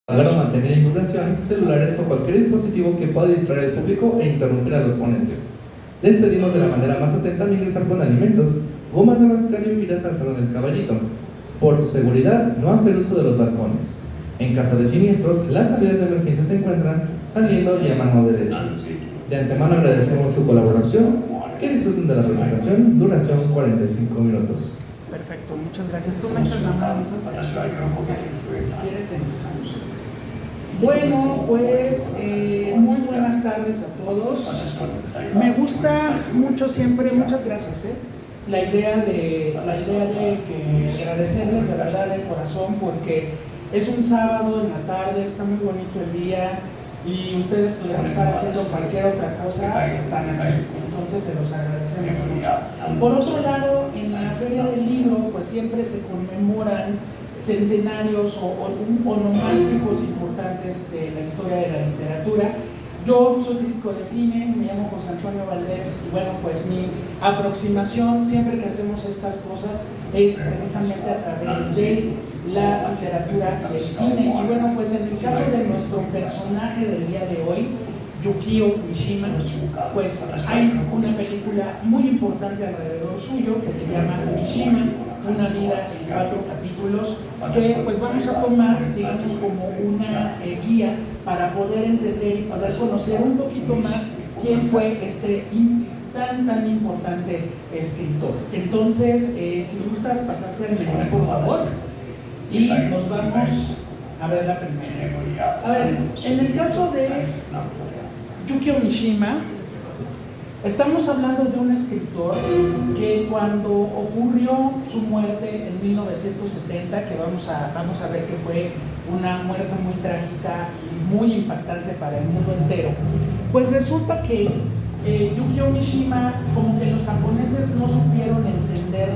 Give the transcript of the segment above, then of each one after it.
Apagar o mantener en vibración celulares o cualquier dispositivo que pueda distraer al público e interrumpir a los ponentes. Les pedimos de la manera más atenta no ingresar con alimentos, gomas de mascar y bebidas al salón del caballito. Por su seguridad, no hacer uso de los balcones. En caso de siniestros, las salidas de emergencia se encuentran saliendo y a mano derecha. De antemano agradecemos su colaboración. Que disfruten de la presentación, duración 45 minutos. Perfecto, muchas gracias. Tú me echas la mano, entonces, si quieres empezamos. Bueno, pues muy buenas tardes a todos. Me gusta mucho siempre, muchas gracias, la idea de que agradecerles de verdad de corazón, porque es un sábado en la tarde, está muy bonito el día y ustedes podrían estar haciendo cualquier otra cosa, están aquí, entonces se los agradecemos mucho. Por otro lado, en la Feria del Libro pues siempre se conmemoran centenarios o onomásticos importantes de la historia de la literatura. Yo soy crítico de cine, me llamo José Antonio Valdés y bueno, pues mi aproximación siempre que hacemos estas cosas es precisamente a través de la literatura y el cine. Y bueno, pues en el caso de nuestro personaje del día de hoy, Yukio Mishima, pues hay una película muy importante alrededor suyo que se llama Mishima, una vida en 4 capítulos, que pues vamos a tomar, digamos, como una guía para poder entender y poder conocer un poquito más quién fue este tan importante escritor. Entonces, si me gustas pasarte al menú, por favor, y nos vamos a ver la primera. A ver, en el caso de Yukio Mishima, estamos hablando de un escritor que cuando ocurrió su muerte en 1970, que vamos a ver que fue una muerte muy trágica y muy impactante para el mundo entero, pues resulta que Yukio Mishima, como que los japoneses no supieron entender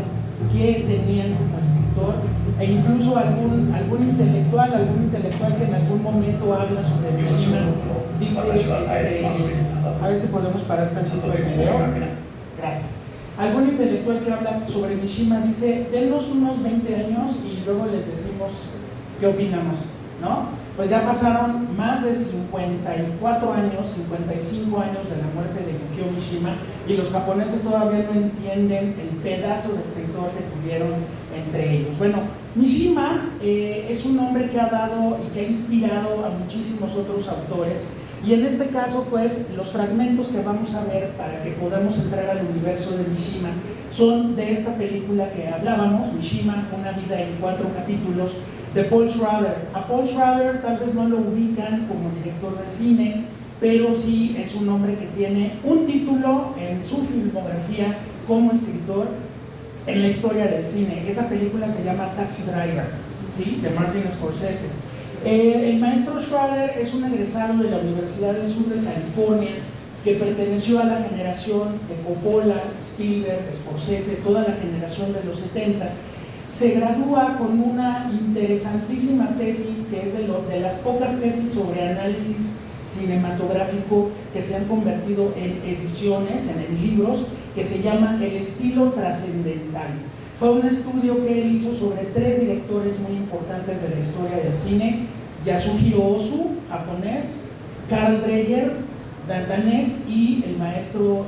qué tenían como escritor, e incluso algún intelectual que en algún momento habla sobre Mishima, dice, a ver si podemos parar tantito el video, gracias. Algún intelectual que habla sobre Mishima dice, denos unos 20 años y luego les decimos qué opinamos, ¿no? Pues ya pasaron más de 54 años, 55 años de la muerte de Yukio Mishima y los japoneses todavía no entienden el pedazo de escritor que tuvieron entre ellos. Bueno, Mishima es un hombre que ha dado y que ha inspirado a muchísimos otros autores, y en este caso pues los fragmentos que vamos a ver para que podamos entrar al universo de Mishima son de esta película que hablábamos, Mishima, una vida en 4 capítulos, de Paul Schrader. A Paul Schrader tal vez no lo ubican como director de cine, pero sí es un hombre que tiene un título en su filmografía como escritor en la historia del cine. Esa película se llama Taxi Driver, ¿sí?, de Martin Scorsese. El maestro Schrader es un egresado de la Universidad del Sur de California que perteneció a la generación de Coppola, Spielberg, Scorsese, toda la generación de los 70. Se gradúa con una interesantísima tesis que es de las pocas tesis sobre análisis cinematográfico que se han convertido en ediciones, en libros, que se llama El estilo trascendental. Fue un estudio que él hizo sobre 3 directores muy importantes de la historia del cine: Yasuhiro Ozu, japonés; Carl Dreyer, danés; y el maestro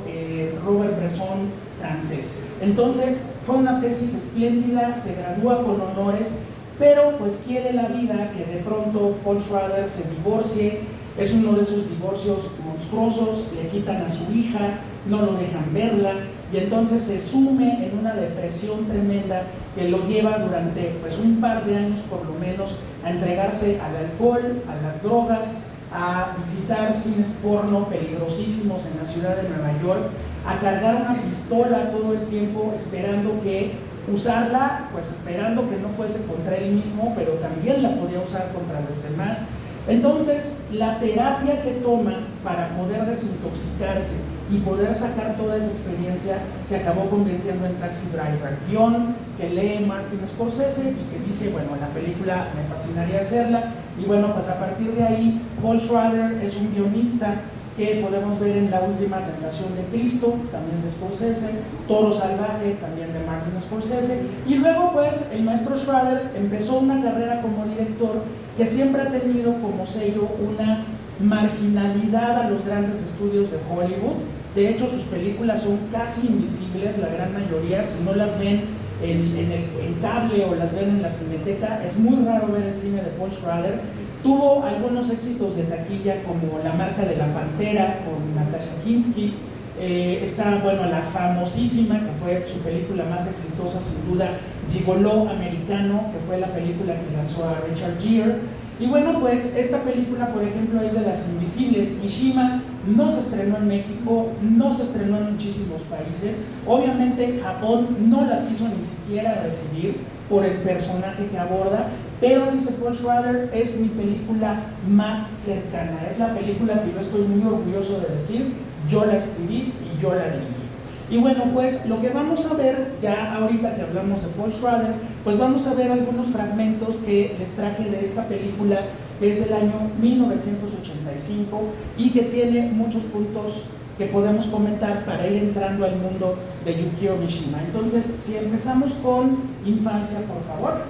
Robert Bresson, francés. Entonces fue una tesis espléndida, se gradúa con honores, pero pues quiere la vida que de pronto Paul Schrader se divorcie. Es uno de esos divorcios monstruosos, le quitan a su hija, no lo dejan verla, y entonces se sume en una depresión tremenda que lo lleva durante pues un par de años por lo menos a entregarse al alcohol, a las drogas, a visitar cines porno peligrosísimos en la ciudad de Nueva York, a cargar una pistola todo el tiempo esperando que usarla, pues esperando que no fuese contra él mismo, pero también la podía usar contra los demás. Entonces, la terapia que toma para poder desintoxicarse y poder sacar toda esa experiencia se acabó convirtiendo en Taxi Driver, guión que lee Martin Scorsese y que dice, bueno, la película me fascinaría hacerla. Y bueno, pues a partir de ahí, Paul Schrader es un guionista que podemos ver en La Última Tentación de Cristo, también de Scorsese, Toro Salvaje, también de Martin Scorsese, y luego pues el maestro Schrader empezó una carrera como director que siempre ha tenido como sello una marginalidad a los grandes estudios de Hollywood. De hecho, sus películas son casi invisibles, la gran mayoría, si no las ven en cable o las ven en la Cineteca, es muy raro ver el cine de Paul Schrader. Tuvo algunos éxitos de taquilla como La Marca de la Pantera con Natasha Kinski. Está, bueno, la famosísima, que fue su película más exitosa sin duda, Gigoló Americano, que fue la película que lanzó a Richard Gere. Y bueno, pues esta película, por ejemplo, es de las invisibles. Mishima no se estrenó en México, no se estrenó en muchísimos países. Obviamente Japón no la quiso ni siquiera recibir por el personaje que aborda, pero dice Paul Schrader, es mi película más cercana, es la película que yo estoy muy orgulloso de decir, yo la escribí y yo la dirigí. Y bueno, pues lo que vamos a ver, ya ahorita que hablamos de Paul Schrader, pues vamos a ver algunos fragmentos que les traje de esta película, que es del año 1985 y que tiene muchos puntos que podemos comentar para ir entrando al mundo de Yukio Mishima. Entonces, si empezamos con infancia, por favor.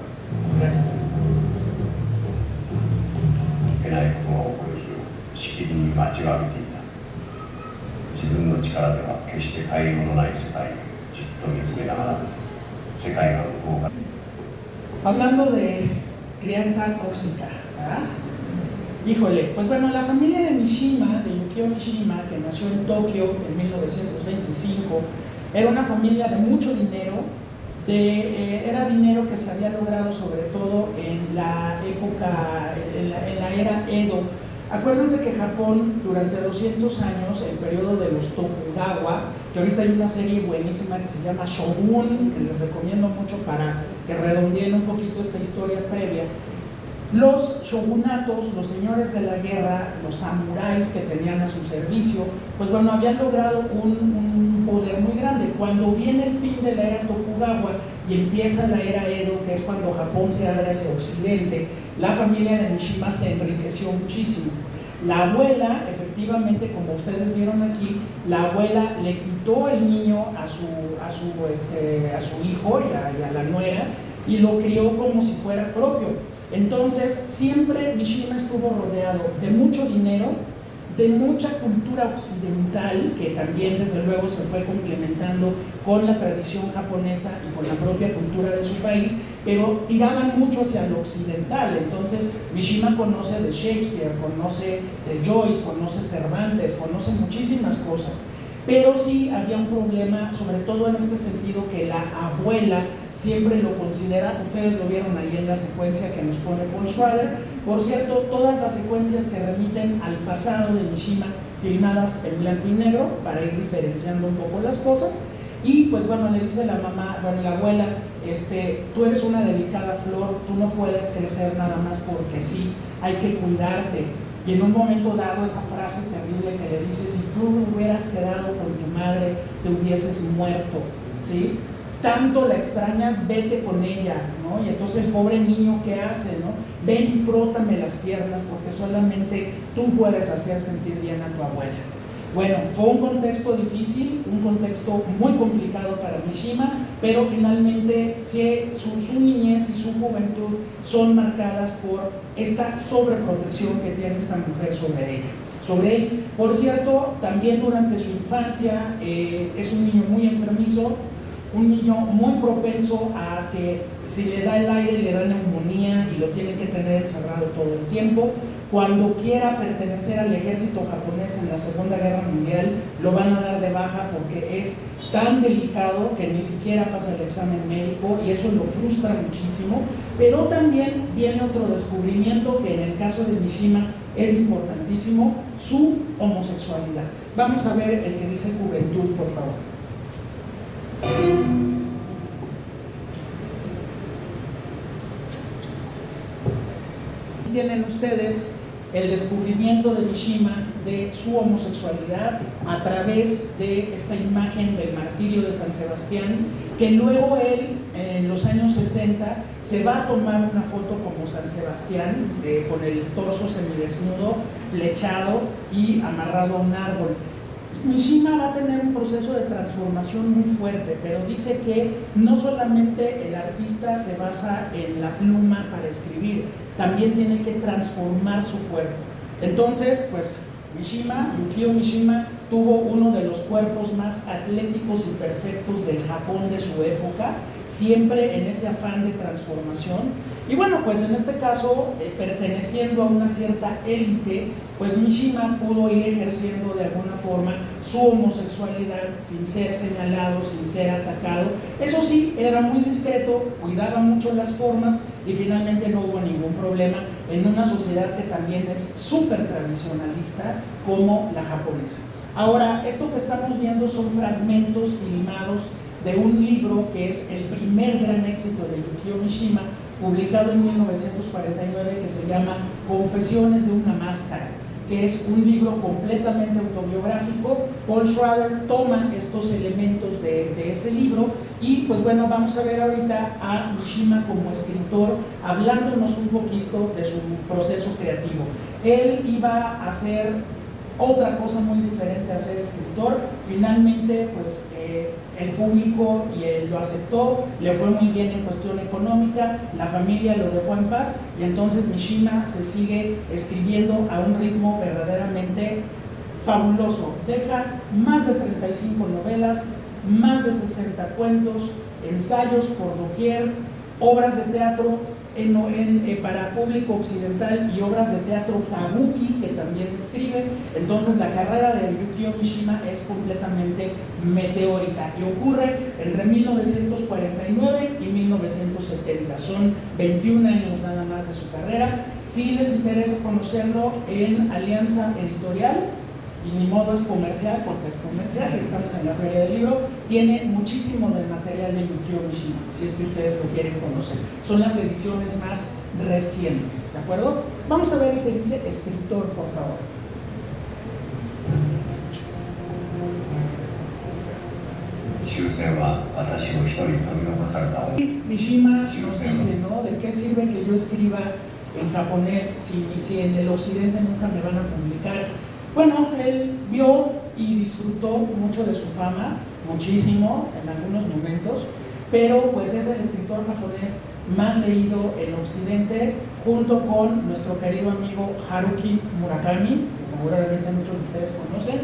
Gracias. 自分の力では決して帰りのない世界をじっと見つめながら世界が向こうから Hablando de crianza tóxica, ¿verdad? Híjole, pues bueno, la familia de Mishima, de Yukio Mishima, que nació en Tokio en 1925, era una familia de mucho dinero, era dinero que se había logrado sobre todo en la época, en la era Edo. Acuérdense que Japón durante 200 años, el periodo de los Tokugawa, que ahorita hay una serie buenísima que se llama Shogun, que les recomiendo mucho para que redondeen un poquito esta historia previa. Los shogunatos, los señores de la guerra, los samuráis que tenían a su servicio, pues bueno, habían logrado un poder muy grande. Cuando viene el fin de la era Tokugawa y empieza la era Edo, que es cuando Japón se abre hacia occidente, la familia de Mishima se enriqueció muchísimo. La abuela, efectivamente, como ustedes vieron aquí, la abuela le quitó el niño a su hijo y a la nuera y lo crió como si fuera propio. Entonces, siempre Mishima estuvo rodeado de mucho dinero, de mucha cultura occidental, que también desde luego se fue complementando con la tradición japonesa y con la propia cultura de su país, pero tiraban mucho hacia lo occidental. Entonces Mishima conoce de Shakespeare, conoce de Joyce, conoce Cervantes, conoce muchísimas cosas, pero sí había un problema, sobre todo en este sentido, que la abuela siempre lo considera, ustedes lo vieron ahí en la secuencia que nos pone Paul Schrader. Por cierto, todas las secuencias que remiten al pasado de Mishima, filmadas en blanco y negro, para ir diferenciando un poco las cosas. Y pues bueno, le dice la mamá, bueno, la abuela, tú eres una delicada flor, tú no puedes crecer nada más porque sí, hay que cuidarte. Y en un momento dado, esa frase terrible que le dice, si tú hubieras quedado con tu madre, te hubieses muerto, ¿sí? Tanto la extrañas, vete con ella, ¿no? Y entonces el pobre niño, ¿qué hace, no? Ven y frótame las piernas porque solamente tú puedes hacer sentir bien a tu abuela. Bueno, fue un contexto difícil, un contexto muy complicado para Mishima, pero finalmente su niñez y su juventud son marcadas por esta sobreprotección que tiene esta mujer sobre él. Por cierto, también durante su infancia es un niño muy enfermizo, un niño muy propenso a que si le da el aire le da neumonía y lo tiene que tener encerrado todo el tiempo. Cuando quiera pertenecer al ejército japonés en la Segunda Guerra Mundial, lo van a dar de baja porque es tan delicado que ni siquiera pasa el examen médico y eso lo frustra muchísimo. Pero también viene otro descubrimiento que en el caso de Mishima es importantísimo, su homosexualidad. Vamos a ver el que dice juventud, por favor. Tienen ustedes el descubrimiento de Mishima de su homosexualidad a través de esta imagen del martirio de San Sebastián, que luego él, en los años 60, se va a tomar una foto como San Sebastián, con el torso semidesnudo, flechado y amarrado a un árbol. Mishima va a tener un proceso de transformación muy fuerte, pero dice que no solamente el artista se basa en la pluma para escribir, también tiene que transformar su cuerpo. Entonces, pues Yukio Mishima tuvo uno de los cuerpos más atléticos y perfectos del Japón de su época, siempre en ese afán de transformación. Y bueno, pues en este caso, perteneciendo a una cierta élite, pues Mishima pudo ir ejerciendo de alguna forma su homosexualidad sin ser señalado, sin ser atacado. Eso sí, era muy discreto, cuidaba mucho las formas y finalmente no hubo ningún problema en una sociedad que también es súper tradicionalista como la japonesa. Ahora, esto que estamos viendo son fragmentos filmados de un libro que es el primer gran éxito de Yukio Mishima, publicado en 1949, que se llama Confesiones de una máscara, que es un libro completamente autobiográfico. Paul Schrader toma estos elementos de ese libro y pues bueno, vamos a ver ahorita a Mishima como escritor hablándonos un poquito de su proceso creativo. Él iba a hacer otra cosa muy diferente a ser escritor. Finalmente pues el público lo aceptó, le fue muy bien en cuestión económica, la familia lo dejó en paz y entonces Mishima se sigue escribiendo a un ritmo verdaderamente fabuloso. Deja más de 35 novelas, más de 60 cuentos, ensayos por doquier, obras de teatro para público occidental y obras de teatro kabuki que también escribe. Entonces la carrera de Yukio Mishima es completamente meteórica y ocurre entre 1949 y 1970. Son 21 años nada más de su carrera. Si les interesa conocerlo, en Alianza Editorial, y ni modo es comercial, porque es comercial, estamos en la Feria del Libro, tiene muchísimo del material de Yukio Mishima, si es que ustedes lo quieren conocer. Son las ediciones más recientes, ¿de acuerdo? Vamos a ver el que dice escritor, por favor. Mishima nos dice, ¿no? ¿De qué sirve que yo escriba en japonés si en el occidente nunca me van a publicar? Bueno, él vio y disfrutó mucho de su fama, muchísimo en algunos momentos, pero pues es el escritor japonés más leído en Occidente, junto con nuestro querido amigo Haruki Murakami, que seguramente muchos de ustedes conocen.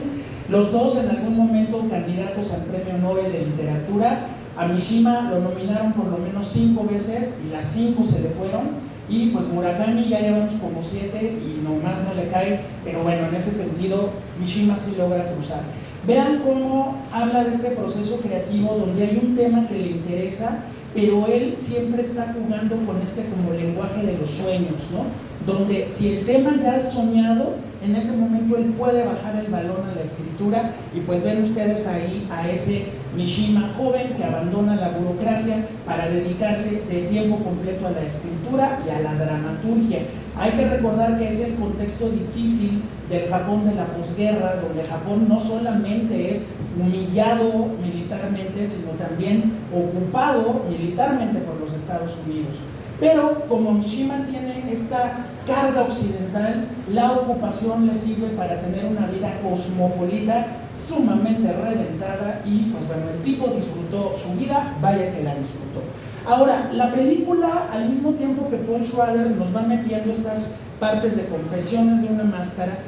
Los dos en algún momento candidatos al Premio Nobel de Literatura. A Mishima lo nominaron por lo menos 5 veces y las 5 se le fueron. Y pues Murakami ya llevamos como 7 y nomás no le cae, pero bueno, en ese sentido Mishima sí logra cruzar. Vean cómo habla de este proceso creativo donde hay un tema que le interesa, pero él siempre está jugando con este como lenguaje de los sueños, ¿no? Donde si el tema ya es soñado, en ese momento él puede bajar el balón a la escritura y pues ven ustedes ahí a ese Mishima joven que abandona la burocracia para dedicarse de tiempo completo a la escritura y a la dramaturgia. Hay que recordar que es el contexto difícil del Japón de la posguerra, donde Japón no solamente es humillado militarmente, sino también ocupado militarmente por los Estados Unidos. Pero como Mishima tiene esta carga occidental, la ocupación le sirve para tener una vida cosmopolita sumamente reventada y pues bueno, el tipo disfrutó su vida, vaya que la disfrutó. Ahora, la película, al mismo tiempo que Paul Schrader nos va metiendo estas partes de Confesiones de una máscara,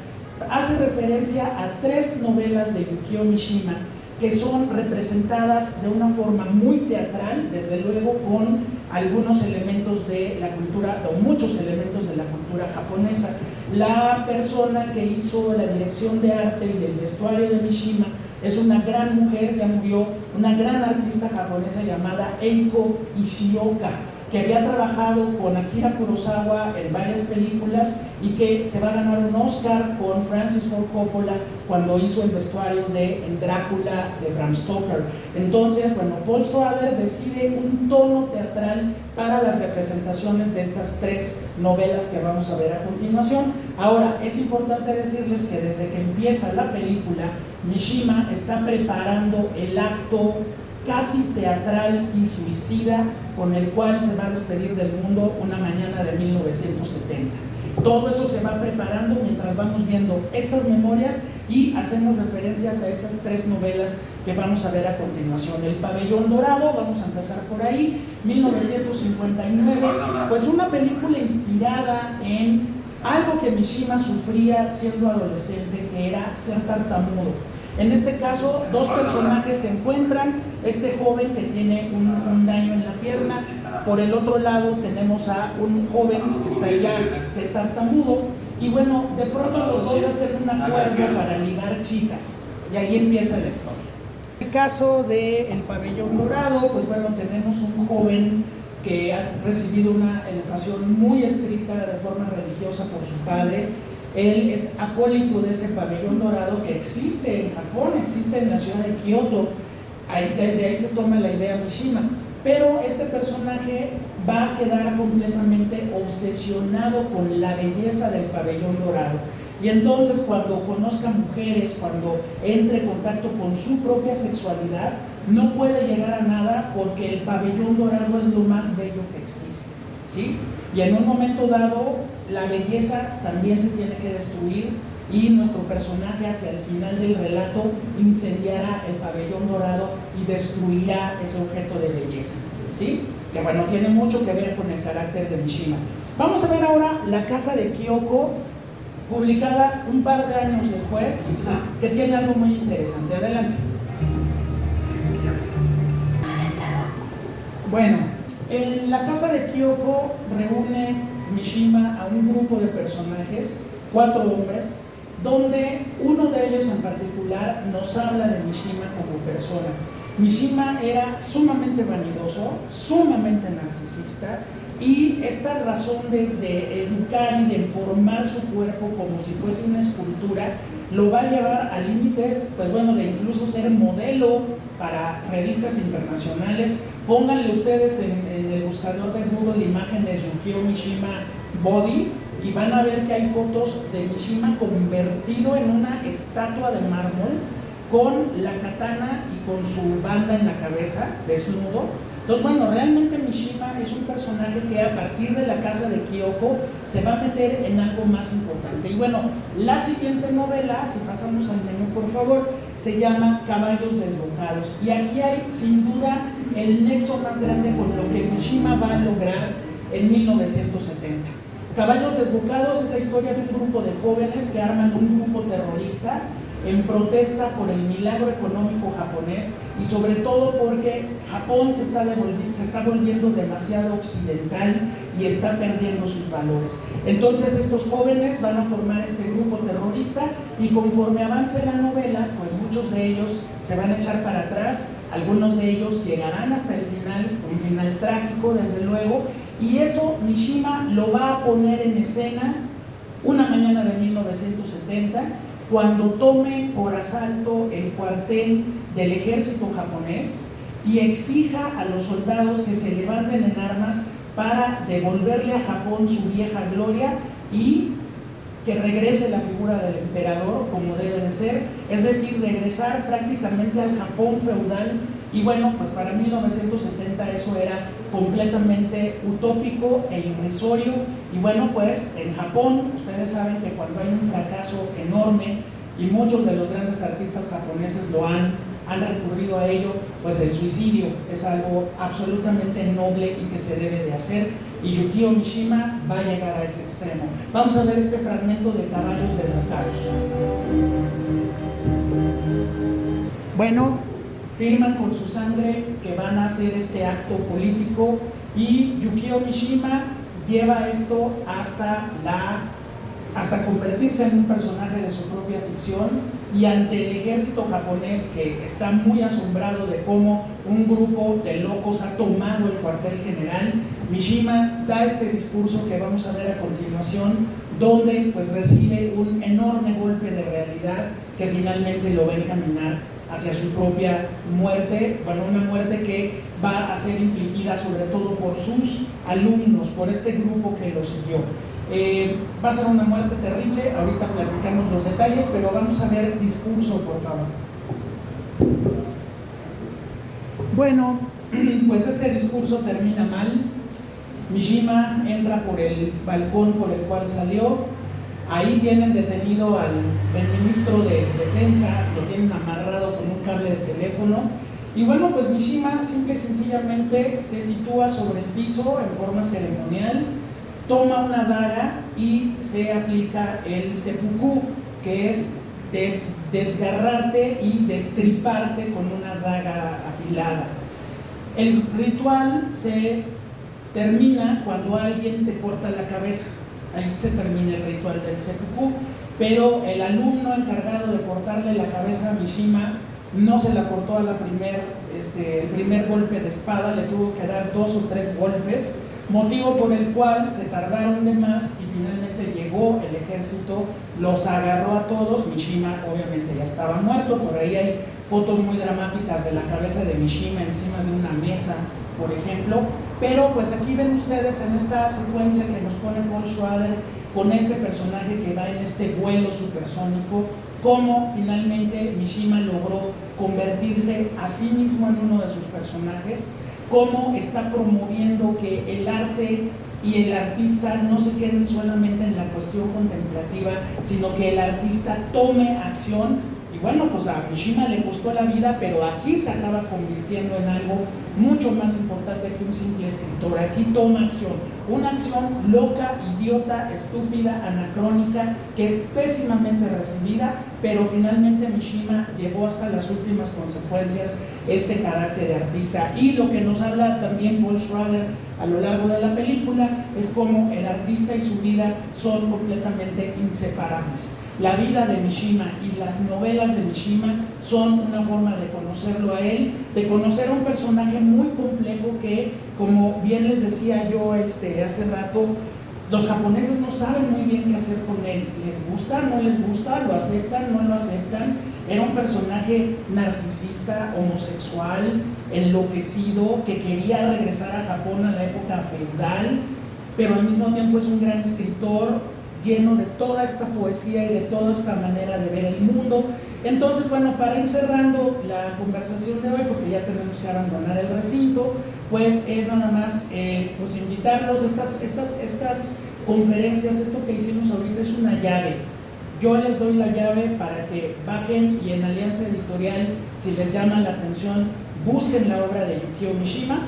hace referencia a 3 novelas de Yukio Mishima que son representadas de una forma muy teatral, desde luego con algunos elementos de la cultura, o muchos elementos de la cultura japonesa. La persona que hizo la dirección de arte y el vestuario de Mishima es una gran mujer, ya murió, una gran artista japonesa llamada Eiko Ishioka, que había trabajado con Akira Kurosawa en varias películas y que se va a ganar un Oscar con Francis Ford Coppola cuando hizo el vestuario de Drácula de Bram Stoker. Entonces, bueno, Paul Schrader decide un tono teatral para las representaciones de estas 3 novelas que vamos a ver a continuación. Ahora, es importante decirles que desde que empieza la película, Mishima está preparando el acto casi teatral y suicida con el cual se va a despedir del mundo una mañana de 1970. Todo eso se va preparando mientras vamos viendo estas memorias y hacemos referencias a esas 3 novelas que vamos a ver a continuación. El Pabellón Dorado, vamos a empezar por ahí, 1959, pues una película inspirada en algo que Mishima sufría siendo adolescente, que era ser tartamudo. En este caso, 2 personajes se encuentran, este joven que tiene un daño en la pierna, por el otro lado tenemos a un joven que está ya, que es tartamudo, y bueno, de pronto los dos hacen un acuerdo para ligar chicas, y ahí empieza la historia. En el caso del Pabellón Dorado, pues bueno, tenemos un joven que ha recibido una educación muy estricta de forma religiosa por su padre. Él es acólito de ese Pabellón Dorado que existe en Japón, existe en la ciudad de Kioto. De ahí se toma la idea Mishima. Pero este personaje va a quedar completamente obsesionado con la belleza del Pabellón Dorado. Y entonces, cuando conozca mujeres, cuando entre en contacto con su propia sexualidad, no puede llegar a nada porque el Pabellón Dorado es lo más bello que existe, ¿sí? Y en un momento dado, la belleza también se tiene que destruir y nuestro personaje hacia el final del relato incendiará el Pabellón Dorado y destruirá ese objeto de belleza, ¿sí? Que bueno, tiene mucho que ver con el carácter de Mishima. Vamos a ver ahora La Casa de Kyoko, publicada un par de años después, que tiene algo muy interesante. Adelante. Bueno, en La Casa de Kyoko reúne Mishima a un grupo de personajes, 4 hombres, donde uno de ellos en particular nos habla de Mishima como persona. Mishima era sumamente vanidoso, sumamente narcisista, y esta razón de educar y de formar su cuerpo como si fuese una escultura lo va a llevar a límites, pues bueno, de incluso ser modelo para revistas internacionales. Pónganle ustedes en el buscador de Google imágenes Yukio Mishima Body y van a ver que hay fotos de Mishima convertido en una estatua de mármol con la katana y con su banda en la cabeza, desnudo. Entonces, bueno, realmente Mishima es un personaje que a partir de La Casa de Kyoko se va a meter en algo más importante. Y bueno, la siguiente novela, si pasamos al menú por favor, se llama Caballos Desbocados. Y aquí hay sin duda el nexo más grande con lo que Mishima va a lograr en 1970. Caballos Desbocados es la historia de un grupo de jóvenes que arman un grupo terrorista en protesta por el milagro económico japonés y sobre todo porque Japón se está volviendo demasiado occidental y está perdiendo sus valores. Entonces estos jóvenes van a formar este grupo terrorista y conforme avance la novela, pues muchos de ellos se van a echar para atrás, algunos de ellos llegarán hasta el final, un final trágico desde luego, y eso Mishima lo va a poner en escena una mañana de 1970, cuando tome por asalto el cuartel del ejército japonés y exija a los soldados que se levanten en armas para devolverle a Japón su vieja gloria y que regrese la figura del emperador como debe de ser, es decir, regresar prácticamente al Japón feudal. Y bueno, pues para 1970 eso era completamente utópico e irrisorio. Y bueno, pues en Japón, ustedes saben que cuando hay un fracaso enorme, y muchos de los grandes artistas japoneses lo han recurrido a ello, pues el suicidio es algo absolutamente noble y que se debe de hacer. Y Yukio Mishima va a llegar a ese extremo. Vamos a ver este fragmento de Caballos Desbocados. Bueno, firman con su sangre que van a hacer este acto político y Yukio Mishima lleva esto hasta convertirse en un personaje de su propia ficción, y ante el ejército japonés que está muy asombrado de cómo un grupo de locos ha tomado el cuartel general, Mishima da este discurso que vamos a ver a continuación, donde pues recibe un enorme golpe de realidad que finalmente lo va a encaminar hacia su propia muerte, bueno, una muerte que va a ser infligida sobre todo por sus alumnos, por este grupo que lo siguió. Va a ser una muerte terrible, ahorita platicamos los detalles, pero vamos a ver discurso, por favor. Bueno, pues este discurso termina mal. Mishima entra por el balcón por el cual salió. Ahí tienen detenido al ministro de Defensa, lo tienen amarrado con un cable de teléfono. Y bueno, pues Mishima simple y sencillamente se sitúa sobre el piso en forma ceremonial, toma una daga y se aplica el seppuku, que es desgarrarte y destriparte con una daga afilada. El ritual se termina cuando alguien te corta la cabeza. Ahí se termina el ritual del seppuku, pero el alumno encargado de cortarle la cabeza a Mishima no se la cortó a el primer golpe de espada, le tuvo que dar 2 o 3 golpes, motivo por el cual se tardaron de más y finalmente llegó el ejército, los agarró a todos. Mishima obviamente ya estaba muerto, por ahí hay fotos muy dramáticas de la cabeza de Mishima encima de una mesa, por ejemplo. Pero pues aquí ven ustedes en esta secuencia que nos pone Paul Schrader con este personaje que va en este vuelo supersónico, cómo finalmente Mishima logró convertirse a sí mismo en uno de sus personajes, cómo está promoviendo que el arte y el artista no se queden solamente en la cuestión contemplativa, sino que el artista tome acción. Y bueno, pues a Mishima le costó la vida, pero aquí se acaba convirtiendo en algo mucho más importante que un simple escritor. Aquí toma acción, una acción loca, idiota, estúpida, anacrónica, que es pésimamente recibida, pero finalmente Mishima llevó hasta las últimas consecuencias este carácter de artista. Y lo que nos habla también Paul Schrader a lo largo de la película es cómo el artista y su vida son completamente inseparables. La vida de Mishima y las novelas de Mishima son una forma de conocerlo a él, de conocer a un personaje muy complejo que, como bien les decía yo hace rato, los japoneses no saben muy bien qué hacer con él. ¿Les gusta? ¿No les gusta? ¿Lo aceptan? ¿No lo aceptan? Era un personaje narcisista, homosexual, enloquecido, que quería regresar a Japón a la época feudal, pero al mismo tiempo es un gran escritor, lleno de toda esta poesía y de toda esta manera de ver el mundo. Entonces, bueno, para ir cerrando la conversación de hoy, porque ya tenemos que abandonar el recinto, pues es nada más pues invitarlos. Estas conferencias, esto que hicimos ahorita es una llave. Yo les doy la llave para que bajen y en Alianza Editorial, si les llama la atención, busquen la obra de Yukio Mishima.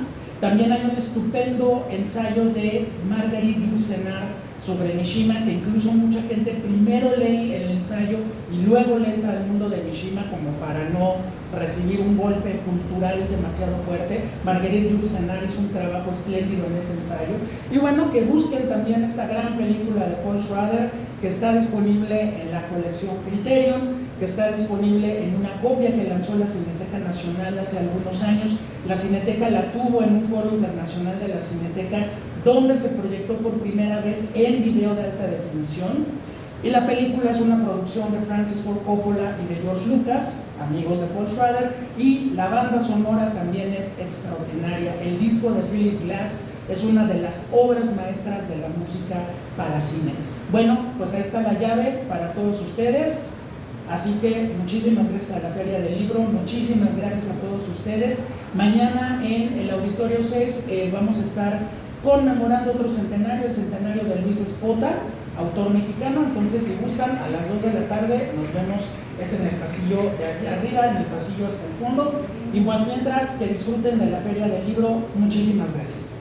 También hay un estupendo ensayo de Marguerite Yourcenar sobre Mishima, que incluso mucha gente primero lee el ensayo y luego le entra al mundo de Mishima como para no recibir un golpe cultural demasiado fuerte. Marguerite Yourcenar hizo un trabajo espléndido en ese ensayo. Y bueno, que busquen también esta gran película de Paul Schrader, que está disponible en la colección Criterion, que está disponible en una copia que lanzó la Cineteca Nacional hace algunos años. La Cineteca la tuvo en un foro internacional de la Cineteca, donde se proyectó por primera vez en video de alta definición. Y la película es una producción de Francis Ford Coppola y de George Lucas, amigos de Paul Schrader, y la banda sonora también es extraordinaria. El disco de Philip Glass es una de las obras maestras de la música para cine. Bueno, pues ahí está la llave para todos ustedes. Así que muchísimas gracias a la Feria del Libro, muchísimas gracias a todos ustedes. Mañana en el Auditorio 6 vamos a estar conmemorando otro centenario, el centenario de Luis Espota, autor mexicano. Entonces, si gustan, a las 2 de la tarde nos vemos, es en el pasillo de aquí arriba, en el pasillo hasta el fondo. Y pues mientras, que disfruten de la Feria del Libro. Muchísimas gracias.